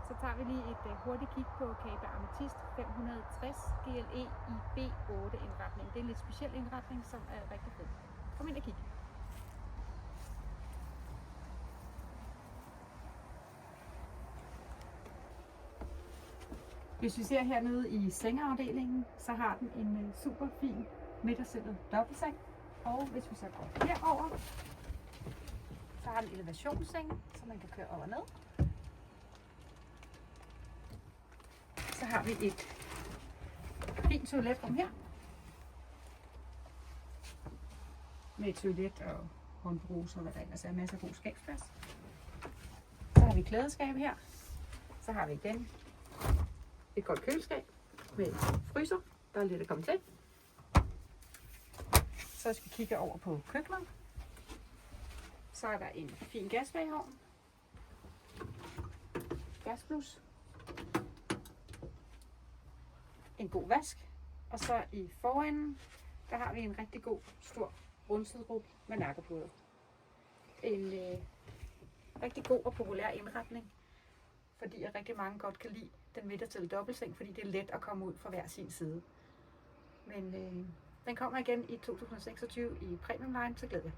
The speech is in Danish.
Så tager vi lige et hurtigt kig på Cape Amethyst 560 GLE i B8 indretning. Det er en lidt speciel indretning, som er rigtig fed. Kom ind og kig. Hvis vi ser hernede i sengeafdelingen, så har den en super fin midtersillet dobbeltseng. Og hvis vi så går herover, så har den elevationsseng, så man kan køre op og ned. Så har vi et fint toiletrum her. Med et toilet og håndbruse og hvad der ellers er, masser af god skabsplads. Så har vi klædeskab her. Så har vi igen et godt køleskab med fryser, der er lidt at komme til. Så skal vi kigge over på køkkenet. Så er der en fin gasbageovn. Gasblus. En god vask. Og så i forenden, der har vi en rigtig god, stor rundsidegruppe med nakkepuder. En rigtig god og populær indretning, fordi jeg rigtig mange godt kan lide den midtertillede dobbeltseng, fordi det er let at komme ud fra hver sin side. Men den kommer igen i 2026 i Premium Line, så glæder jeg.